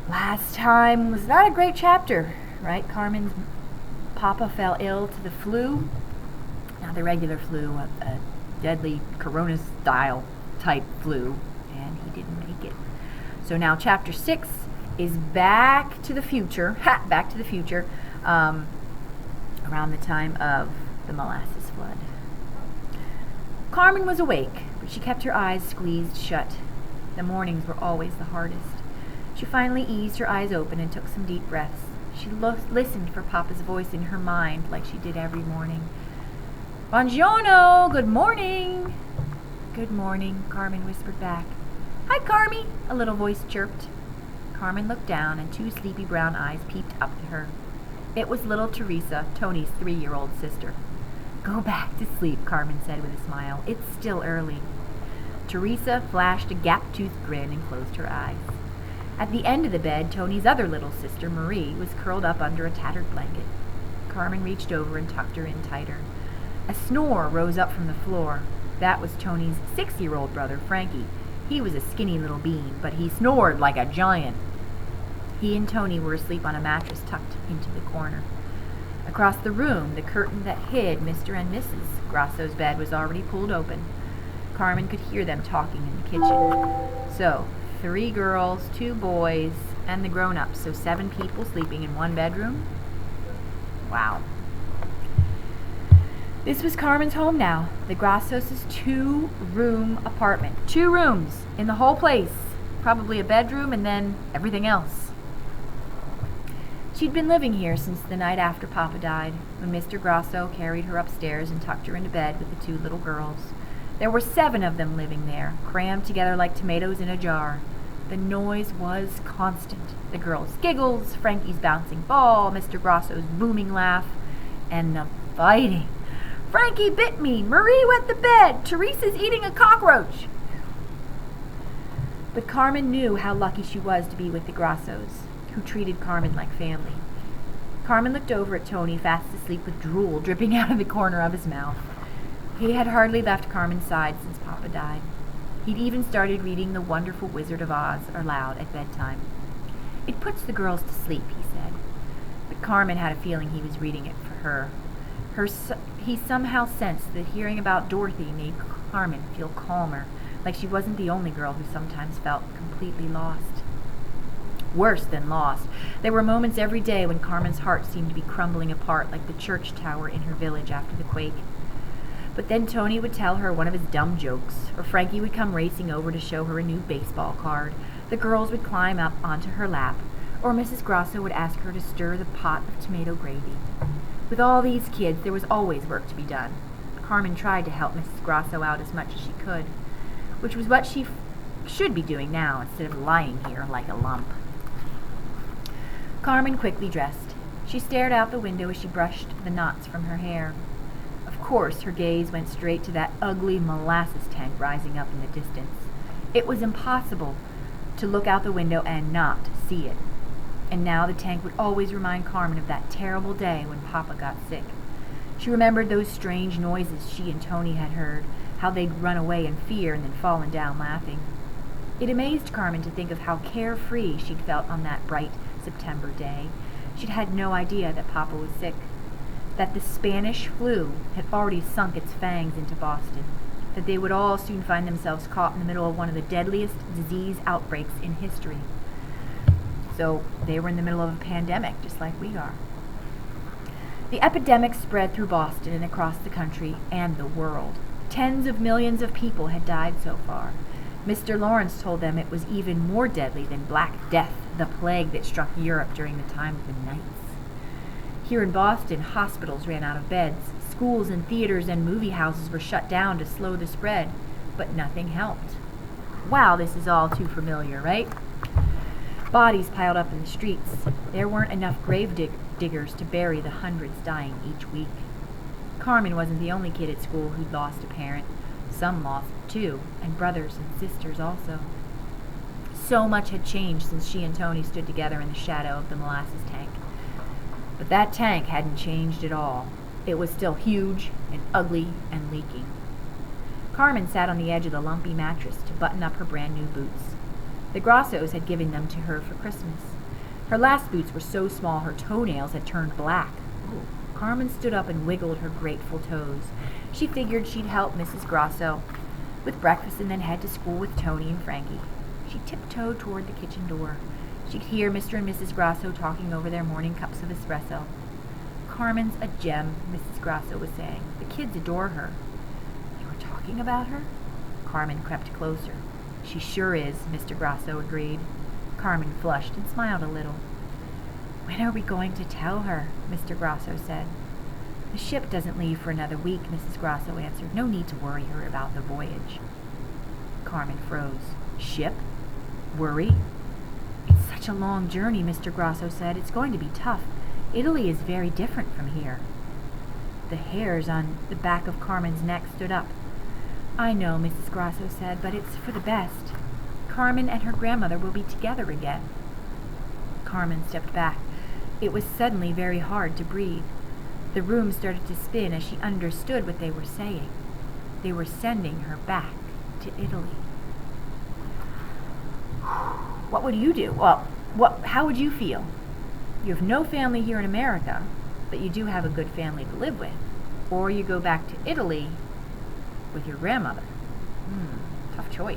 Last time was not a great chapter, right? Carmen's papa fell ill to the flu. Not the regular flu, a deadly corona-style type flu, and he didn't make it. So now chapter 6 is Back to the Future. Back to the Future, around the time of the Molasses Flood. Carmen was awake, but she kept her eyes squeezed shut. The mornings were always the hardest. She finally eased her eyes open and took some deep breaths. She listened for Papa's voice in her mind like she did every morning. Buongiorno, good morning. Good morning, Carmen whispered back. Hi, Carmy, a little voice chirped. Carmen looked down and 2 sleepy brown eyes peeped up at her. It was little Teresa, Tony's 3-year-old sister. Go back to sleep, Carmen said with a smile. It's still early. Teresa flashed a gap-toothed grin and closed her eyes. At the end of the bed, Tony's other little sister, Marie, was curled up under a tattered blanket. Carmen reached over and tucked her in tighter. A snore rose up from the floor. That was Tony's 6-year-old brother, Frankie. He was a skinny little bean, but he snored like a giant. He and Tony were asleep on a mattress tucked into the corner. Across the room, the curtain that hid Mr. and Mrs. Grossos' bed was already pulled open. Carmen could hear them talking in the kitchen. So, 3 girls, 2 boys, and the grown-ups, so 7 people sleeping in one bedroom? Wow. This was Carmen's home now, the Grossos' 2-room apartment. 2 rooms in the whole place, probably a bedroom and then everything else. She'd been living here since the night after Papa died, when Mr. Grosso carried her upstairs and tucked her into bed with the 2 little girls. There were 7 of them living there, crammed together like tomatoes in a jar. The noise was constant. The girls' giggles, Frankie's bouncing ball, Mr. Grosso's booming laugh, and the fighting. Frankie bit me! Marie wet the bed! Teresa's eating a cockroach! But Carmen knew how lucky she was to be with the Grossos, who treated Carmen like family. Carmen looked over at Tony, fast asleep with drool dripping out of the corner of his mouth. He had hardly left Carmen's side since Papa died. He'd even started reading The Wonderful Wizard of Oz aloud at bedtime. It puts the girls to sleep, he said. But Carmen had a feeling he was reading it for her. He somehow sensed that hearing about Dorothy made Carmen feel calmer, like she wasn't the only girl who sometimes felt completely lost. Worse than lost. There were moments every day when Carmen's heart seemed to be crumbling apart like the church tower in her village after the quake. But then Tony would tell her one of his dumb jokes, or Frankie would come racing over to show her a new baseball card. The girls would climb up onto her lap, or Mrs. Grosso would ask her to stir the pot of tomato gravy. With all these kids, there was always work to be done. Carmen tried to help Mrs. Grosso out as much as she could, which was what she should be doing now instead of lying here like a lump. Carmen quickly dressed. She stared out the window as she brushed the knots from her hair. Of course, her gaze went straight to that ugly molasses tank rising up in the distance. It was impossible to look out the window and not see it. And now the tank would always remind Carmen of that terrible day when Papa got sick. She remembered those strange noises she and Tony had heard, how they'd run away in fear and then fallen down laughing. It amazed Carmen to think of how carefree she'd felt on that bright September day. She'd had no idea that Papa was sick, that the Spanish flu had already sunk its fangs into Boston, that they would all soon find themselves caught in the middle of one of the deadliest disease outbreaks in history. So they were in the middle of a pandemic, just like we are. The epidemic spread through Boston and across the country and the world. Tens of millions of people had died so far. Mr. Lawrence told them it was even more deadly than Black Death, the plague that struck Europe during the time of the Knights. Here in Boston, hospitals ran out of beds. Schools and theaters and movie houses were shut down to slow the spread, but nothing helped. Wow, this is all too familiar, right? Bodies piled up in the streets. There weren't enough grave diggers to bury the hundreds dying each week. Carmen wasn't the only kid at school who'd lost a parent. Some lost 2, and brothers and sisters also. So much had changed since she and Tony stood together in the shadow of the molasses tank. But that tank hadn't changed at all. It was still huge and ugly and leaking. Carmen sat on the edge of the lumpy mattress to button up her brand new boots. The Grossos had given them to her for Christmas. Her last boots were so small her toenails had turned black. Ooh. Carmen stood up and wiggled her grateful toes. She figured she'd help Mrs. Grosso with breakfast and then head to school with Tony and Frankie. She tiptoed toward the kitchen door. She could hear Mr. and Mrs. Grosso talking over their morning cups of espresso. Carmen's a gem, Mrs. Grosso was saying. The kids adore her. You were talking about her? Carmen crept closer. She sure is, Mr. Grosso agreed. Carmen flushed and smiled a little. When are we going to tell her? Mr. Grosso said. The ship doesn't leave for another week, Mrs. Grosso answered. No need to worry her about the voyage. Carmen froze. Ship? Worry? It's such a long journey, Mr. Grosso said. It's going to be tough. Italy is very different from here. The hairs on the back of Carmen's neck stood up. I know, Mrs. Grosso said, but it's for the best. Carmen and her grandmother will be together again. Carmen stepped back. It was suddenly very hard to breathe. The room started to spin as she understood what they were saying. They were sending her back to Italy. What would you do? Well, how would you feel? You have no family here in America, but you do have a good family to live with. Or you go back to Italy with your grandmother. Tough choice.